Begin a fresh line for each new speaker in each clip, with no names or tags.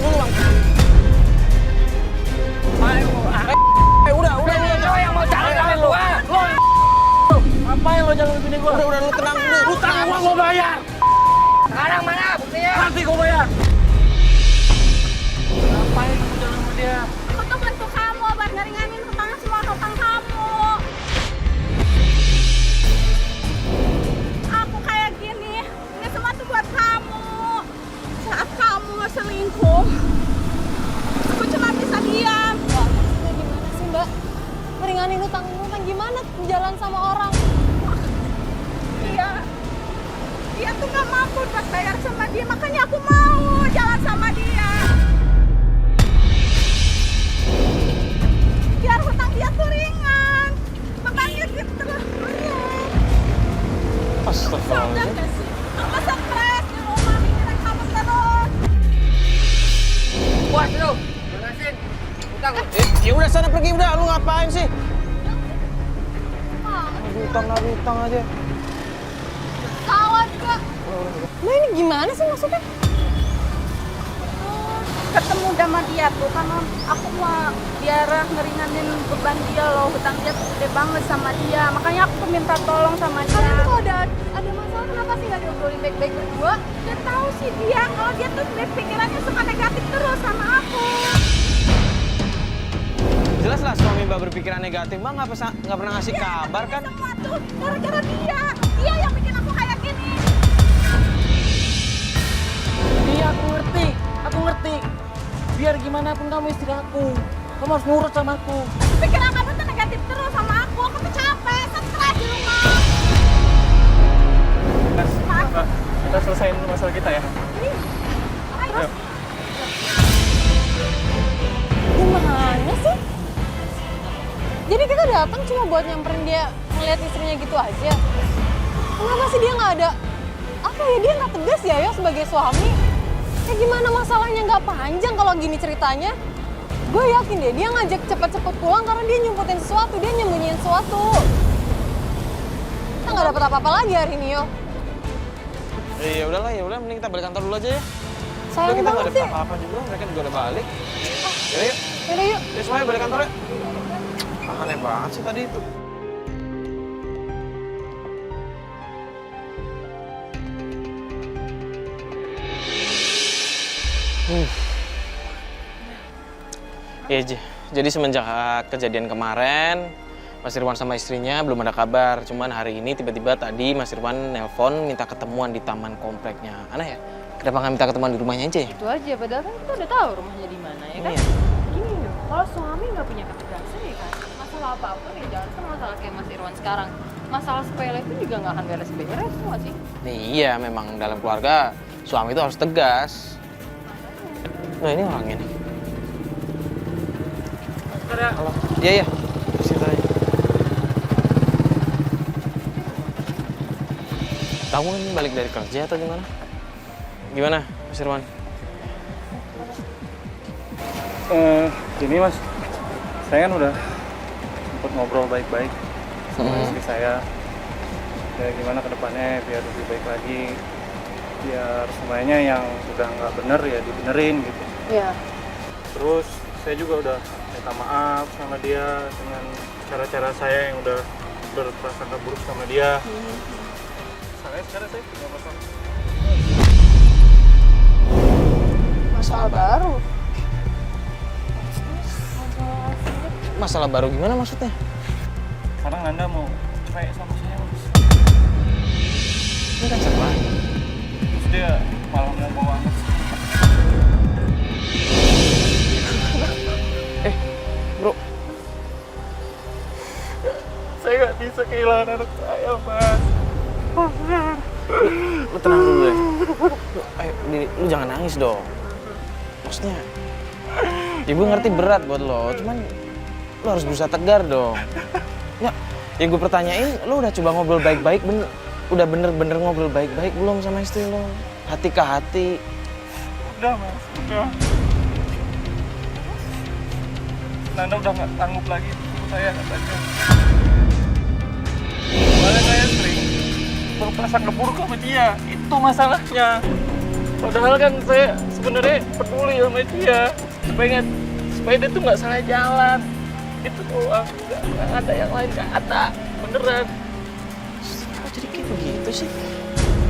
dulu bang. Udah.
Lo yang mau jalan lu, ah?
Ngapain lo jalan bini gua? Udah, lu tenang dulu.
Lu utang gua bayar. Sekarang mana buktinya?
Nanti gua bayar. Ngapain kamu jalan sama dia?
Aku tuh bantu kamu buat ngeringanin semua hutang kamu. Aku kayak gini, ini semua tuh buat kamu. Saat kamu selingkuh, aku cuma bisa diam.
Mbak, maksudnya gimana sih Mbak? Meringanin utang gimana jalan sama orang?
Dia tuh gak mampu buat bayar sama dia, makanya aku mau jalan sama dia. Biar hutang dia tuh ringan, bebannya gitu lah.
Astagfirullah.
Sadar gak sih? Aku stres di rumah mikirin kamu terus.
Puas lu. Lunasin utang lu.
Ya udah sana pergi udah, lu ngapain sih? Utang aja.
Salah juga. Mbak ini gimana sih maksudnya?
Ketemu sama dia tuh karena aku mau biar ngeringanin beban dia loh, hutang dia tuh gede banget sama dia, makanya aku tuh minta tolong sama dia.
Kalian tuh kalau ada masalah kenapa sih nggak diobrolin baik-baik berdua?
Dia tahu sih dia kalau dia tuh pikirannya suka negatif terus sama aku.
Jelas lah suami Mbak berpikiran negatif, Mbak nggak pernah ngasih kabar kan?
Semua tuh gara-gara dia yang bikin aku kayak gini.
Iya, aku ngerti. Biar gimana pun kamu istri aku, kamu harus nurut sama aku.
Pikiran kamu tuh negatif terus sama aku tuh capek, stres di rumah.
Kita selesaiin masalah kita ya.
Ayo.
Gimana sih? Jadi kita datang cuma buat nyamperin dia ngeliat istrinya gitu aja. Kenapa sih dia nggak ada? Apa ya dia nggak tegas ya sebagai suami? Ya gimana masalahnya nggak panjang kalau gini ceritanya? Gue yakin deh dia ngajak cepet-cepet pulang karena dia nyumputin sesuatu, dia nyembunyiin sesuatu. Kita nggak dapet apa-apa lagi hari ini yo.
Ya udahlah, mending kita balik kantor dulu aja ya.
Sayang
Udah, kita nggak
banget
ada
sih.
apa-apa juga, mereka juga udah balik. Yaudah yuk.
Yaudah yuk.
Ya semuanya balik kantor ya. Aneh banget sih tadi itu. Ya, jadi semenjak kejadian kemarin, Mas Irwan sama istrinya belum ada kabar. Cuman hari ini tiba-tiba tadi Mas Irwan nelpon minta ketemuan di taman kompleknya. Aneh ya? Kenapa nggak minta ketemuan di rumahnya aja ya?
Itu aja, padahal kan kita udah tahu rumahnya di mana ya kan?
Iya.
Gini loh, kalau suami nggak punya ketegasan ya kan, masalah apapun ya jangan sama masalah kayak Mas Irwan sekarang. Masalah sepele itu juga nggak akan beres-beres, nggak sih?
Iya, memang dalam keluarga suami itu harus tegas. Nah ini orangnya nih. Halo. Iya. Sini aja. Kamu ini balik dari kerja atau gimana? Gimana, Mas Irwan?
Gini Mas, saya kan udah sempat ngobrol baik-baik sama istri saya. Ya gimana ke depannya biar lebih baik lagi, biar semuanya yang sudah nggak bener ya dibenerin gitu.
Iya.
Terus saya juga udah minta maaf sama dia dengan cara-cara saya yang udah berprasangka buruk sama dia. Sekarang saya punya masalah.
Masalah baru.
Masalah baru gimana maksudnya?
Sekarang Nanda mau cerai sama saya Mas.
Ini kan cerai.
Terus dia malah mau bawa anak.
Bro,
Saya nggak bisa kehilangan anak saya Mas.
lu tenang dulu deh. Ayo, lu jangan nangis dong. Maksudnya, ibu ngerti berat buat lo, cuman lo harus berusaha tegar dong. Ya, yang gue pertanyain, lo udah coba ngobrol baik-baik, udah bener-bener ngobrol baik-baik belum sama istri lo? Hati ke hati.
Udah Mas, udah. Nanda udah nggak sanggup lagi sama saya katanya. Soalnya saya sering berprasangka buruk sama dia, itu masalahnya. Padahal kan saya sebenarnya peduli sama dia, supaya dia tuh nggak salah jalan. Itu doang, nggak ada yang lain, nggak ada, beneran.
Kok jadi kayak begitu sih?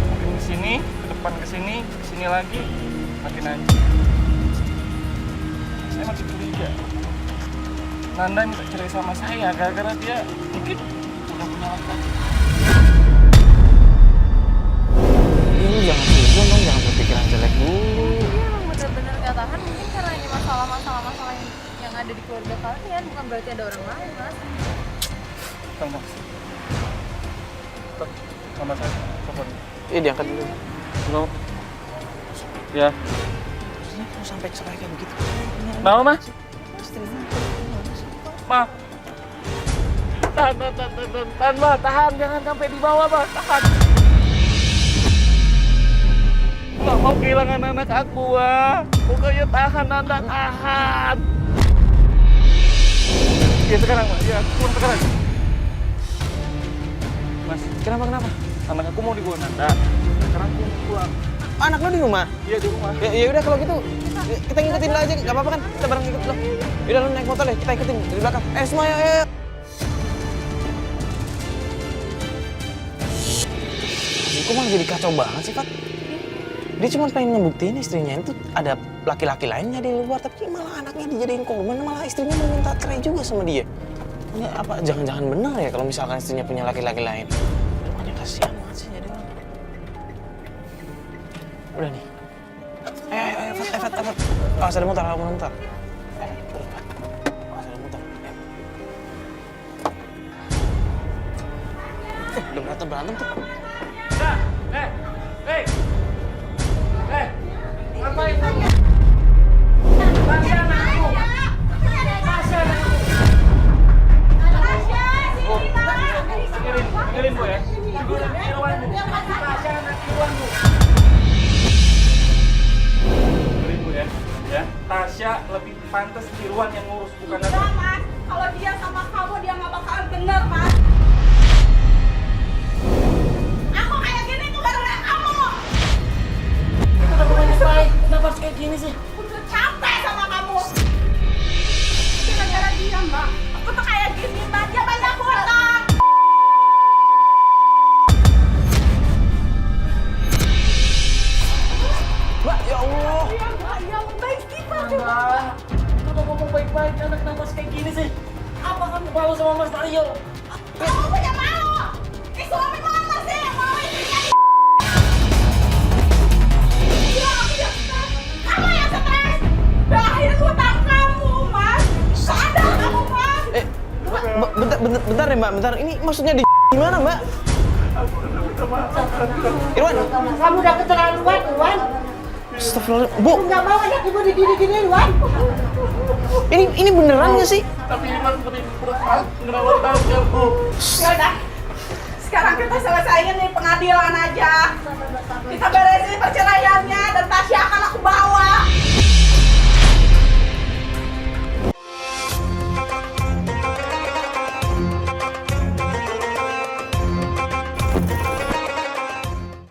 Makin kesini, ke depan kesini lagi, makin anjing. Saya makin curiga. Nanda minta cerai sama saya gara-gara dia mungkin udah punya laki-laki.
Lu jangan suzon dong, jangan berpikiran jelek dulu.
Dia emang bener-bener gak tahan, mungkin karena ini masalah-masalah yang ada di keluarga kalian, bukan berarti ada orang lain, Mas.
Tunggu. Sama saya, telepon.
Iya diangkat dulu.
Halo. Ya.
Maksudnya kalau sampai kayak begitu.
Mau, Mas?
Istrinya.
Ma. Tahan, Ma. Tahan. Jangan sampai di bawah, Ma. Tahan. Nggak mau kehilangan anak aku, Ma. Pokoknya tahan, Nanda. Tahan. Ya, sekarang, Ma. Ya, pulang sekarang. Mas,
Kenapa?
anak aku mau dibawa Nanda. Sekarang aku mau pulang.
Anak lu di rumah?
Iya, di rumah.
Ya udah kalau gitu kita ngikutin lo aja, nggak apa-apa kan? Kita bareng ikut lo. Yaudah lu naik motor deh, kita ikutin dari belakang. Semua ayo. Kok malah jadi kacau banget sih, Fat? Dia cuma pengen ngebuktiin istrinya itu ada laki-laki lainnya di luar, tapi malah anaknya dijadiin korban, malah istrinya mau minta cerai juga sama dia. Enggak, apa jangan-jangan benar ya kalau misalkan istrinya punya laki-laki lain? Makanya kasihan banget sih jadi orang. Udah nih. Ayo, Fat. Awas ada motor. Awas ada motor. Udah berantem tuh.
Ngapain kamu? Dengerin Bu ya. Dengerin Bu ya. Ya, Tasya lebih pantas Irwan yang ngurus, bukan
Enggak,
Nanda.
Mas. Kalau dia sama kamu, dia nggak bakalan bener, Mas. Aku kayak gini tuh gara-gara kamu.
Kenapa banyak baik? Kenapa harus kayak gini sih?
Udah capek sama kamu. Gara-gara dia, Mbak. Aku tuh kayak gini, Mbak. Dia banyak hutang.
Mbak, ya Allah.
Iya, Mbak. Ya, baik istighfar.
Nanda, kita udah ngomong baik-baik, anak kenapa harus kayak gini sih? Apa kamu mau sama Mas Mario?
Kamu punya malu. Suami mama sih yang mau istrinya di... Iya, aku yang stres. Kamu yang stres. Belahin hutang kamu, Mas. Sadar kamu, Mas.
Bentar deh, Mbak. Bentar. Ini maksudnya di gimana, Mbak? Irwan.
Kamu udah keterlaluan, Wan.
Astagfirullah. Bu,
Nggak mau anak ibu digini-gini, Wan.
ini beneran nggak sih?
Tapi Irwan lebih berat, ngerawat Tasya, Bu.
Ya udah. Sekarang kita selesaiin nih pengadilan aja. Kita beresin perceraiannya.